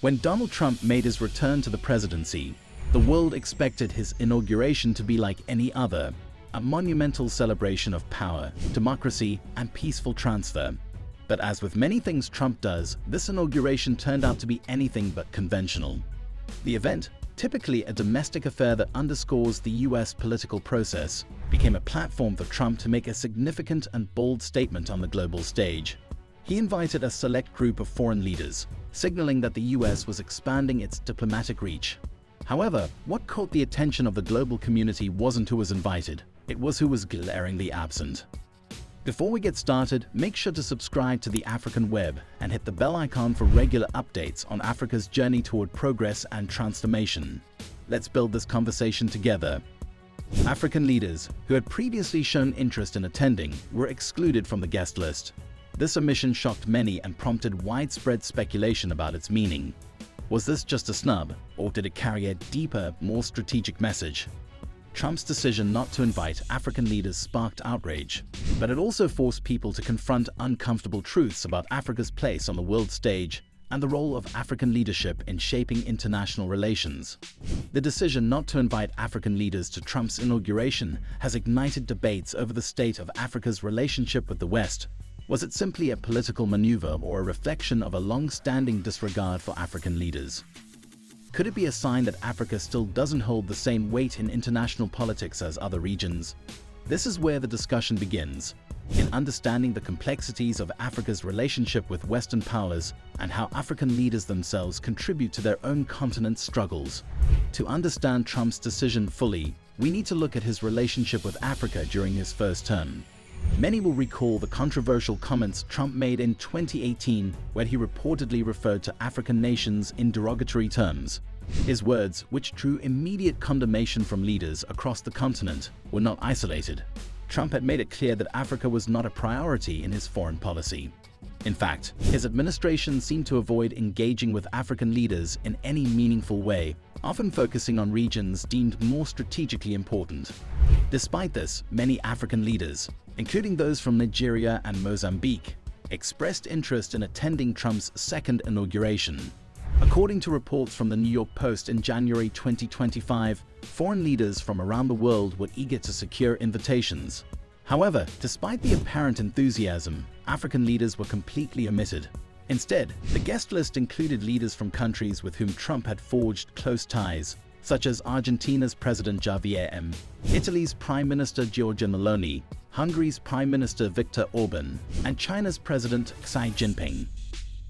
When Donald Trump made his return to the presidency, the world expected his inauguration to be like any other, a monumental celebration of power, democracy, and peaceful transfer. But as with many things Trump does, this inauguration turned out to be anything but conventional. The event, typically a domestic affair that underscores the US political process, became a platform for Trump to make a significant and bold statement on the global stage. He invited a select group of foreign leaders, signaling that the US was expanding its diplomatic reach. However, what caught the attention of the global community wasn't who was invited, it was who was glaringly absent. Before we get started, make sure to subscribe to the African Web and hit the bell icon for regular updates on Africa's journey toward progress and transformation. Let's build this conversation together. African leaders who had previously shown interest in attending were excluded from the guest list. This omission shocked many and prompted widespread speculation about its meaning. Was this just a snub, or did it carry a deeper, more strategic message? Trump's decision not to invite African leaders sparked outrage, but it also forced people to confront uncomfortable truths about Africa's place on the world stage and the role of African leadership in shaping international relations. The decision not to invite African leaders to Trump's inauguration has ignited debates over the state of Africa's relationship with the West. Was it simply a political maneuver or a reflection of a long-standing disregard for African leaders? Could it be a sign that Africa still doesn't hold the same weight in international politics as other regions? This is where the discussion begins, in understanding the complexities of Africa's relationship with Western powers and how African leaders themselves contribute to their own continent's struggles. To understand Trump's decision fully, we need to look at his relationship with Africa during his first term. Many will recall the controversial comments Trump made in 2018 when he reportedly referred to African nations in derogatory terms. His words, which drew immediate condemnation from leaders across the continent, were not isolated. Trump had made it clear that Africa was not a priority in his foreign policy. In fact, his administration seemed to avoid engaging with African leaders in any meaningful way, often focusing on regions deemed more strategically important. Despite this, many African leaders, including those from Nigeria and Mozambique, expressed interest in attending Trump's second inauguration. According to reports from the New York Post in January 2025, foreign leaders from around the world were eager to secure invitations. However, despite the apparent enthusiasm, African leaders were completely omitted. Instead, the guest list included leaders from countries with whom Trump had forged close ties, such as Argentina's President Javier M., Italy's Prime Minister Giorgia Meloni, Hungary's Prime Minister Viktor Orban, and China's President Xi Jinping.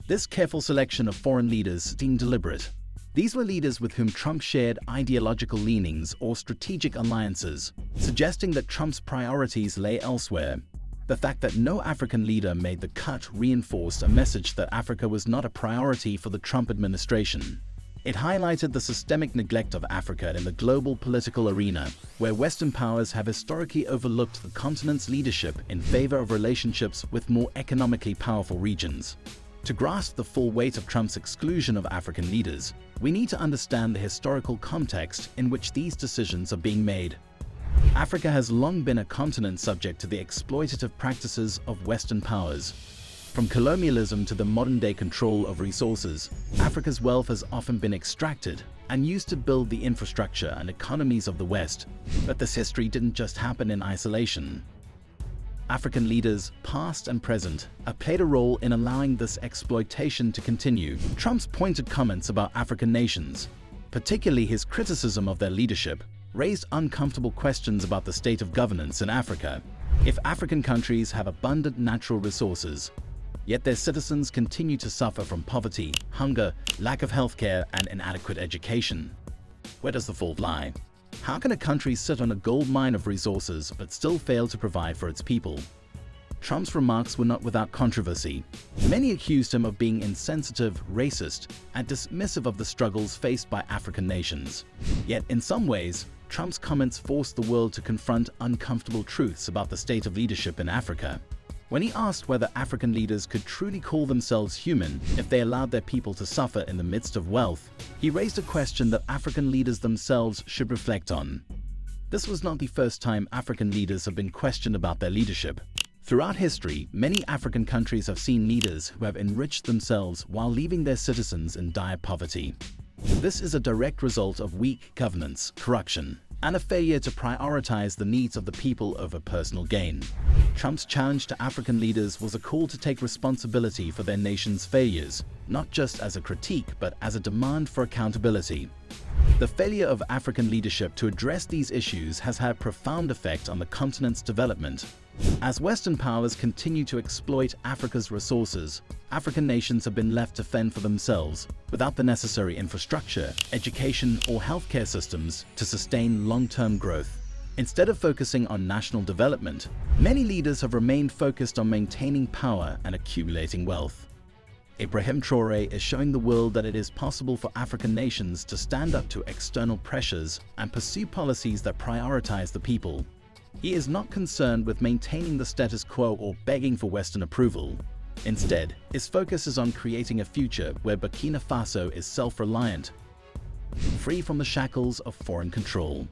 This careful selection of foreign leaders seemed deliberate. These were leaders with whom Trump shared ideological leanings or strategic alliances, suggesting that Trump's priorities lay elsewhere. The fact that no African leader made the cut reinforced a message that Africa was not a priority for the Trump administration. It highlighted the systemic neglect of Africa in the global political arena, where Western powers have historically overlooked the continent's leadership in favor of relationships with more economically powerful regions. To grasp the full weight of Trump's exclusion of African leaders, we need to understand the historical context in which these decisions are being made. Africa has long been a continent subject to the exploitative practices of Western powers. From colonialism to the modern-day control of resources, Africa's wealth has often been extracted and used to build the infrastructure and economies of the West. But this history didn't just happen in isolation. African leaders, past and present, have played a role in allowing this exploitation to continue. Trump's pointed comments about African nations, particularly his criticism of their leadership, raised uncomfortable questions about the state of governance in Africa. If African countries have abundant natural resources, yet their citizens continue to suffer from poverty, hunger, lack of healthcare, and inadequate education, where does the fault lie? How can a country sit on a gold mine of resources but still fail to provide for its people? Trump's remarks were not without controversy. Many accused him of being insensitive, racist, and dismissive of the struggles faced by African nations. Yet, in some ways, Trump's comments forced the world to confront uncomfortable truths about the state of leadership in Africa. When he asked whether African leaders could truly call themselves human if they allowed their people to suffer in the midst of wealth, he raised a question that African leaders themselves should reflect on. This was not the first time African leaders have been questioned about their leadership. Throughout history, many African countries have seen leaders who have enriched themselves while leaving their citizens in dire poverty. This is a direct result of weak governance, corruption, and a failure to prioritize the needs of the people over personal gain. Trump's challenge to African leaders was a call to take responsibility for their nation's failures, not just as a critique, but as a demand for accountability. The failure of African leadership to address these issues has had a profound effect on the continent's development. As Western powers continue to exploit Africa's resources, African nations have been left to fend for themselves, without the necessary infrastructure, education, or healthcare systems to sustain long-term growth. Instead of focusing on national development, many leaders have remained focused on maintaining power and accumulating wealth. Ibrahim Traoré is showing the world that it is possible for African nations to stand up to external pressures and pursue policies that prioritize the people. He is not concerned with maintaining the status quo or begging for Western approval. Instead, his focus is on creating a future where Burkina Faso is self-reliant, free from the shackles of foreign control.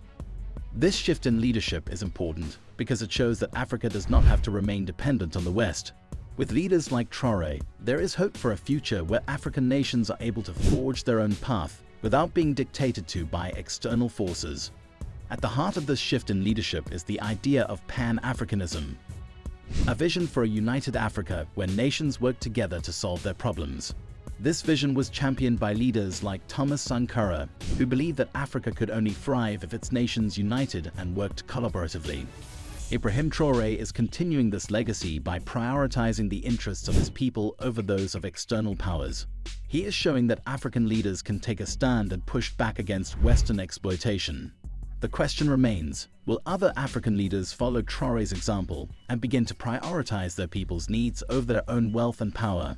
This shift in leadership is important because it shows that Africa does not have to remain dependent on the West. With leaders like Traoré, there is hope for a future where African nations are able to forge their own path without being dictated to by external forces. At the heart of this shift in leadership is the idea of Pan-Africanism, a vision for a united Africa where nations work together to solve their problems. This vision was championed by leaders like Thomas Sankara, who believed that Africa could only thrive if its nations united and worked collaboratively. Ibrahim Traoré is continuing this legacy by prioritizing the interests of his people over those of external powers. He is showing that African leaders can take a stand and push back against Western exploitation. The question remains, will other African leaders follow Traoré's example and begin to prioritize their people's needs over their own wealth and power?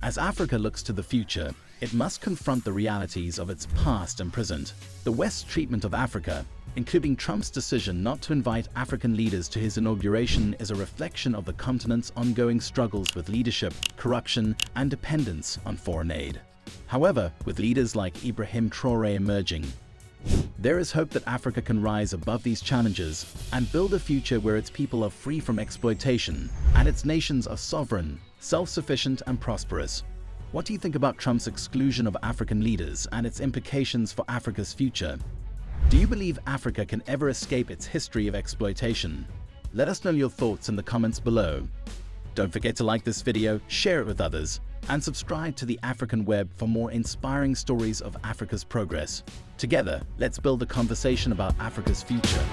As Africa looks to the future, it must confront the realities of its past and present. The West's treatment of Africa, including Trump's decision not to invite African leaders to his inauguration, is a reflection of the continent's ongoing struggles with leadership, corruption, and dependence on foreign aid. However, with leaders like Ibrahim Traoré emerging, there is hope that Africa can rise above these challenges and build a future where its people are free from exploitation and its nations are sovereign, self-sufficient, and prosperous. What do you think about Trump's exclusion of African leaders and its implications for Africa's future? Do you believe Africa can ever escape its history of exploitation? Let us know your thoughts in the comments below. Don't forget to like this video, share it with others, and subscribe to the African Web for more inspiring stories of Africa's progress. Together, let's build a conversation about Africa's future.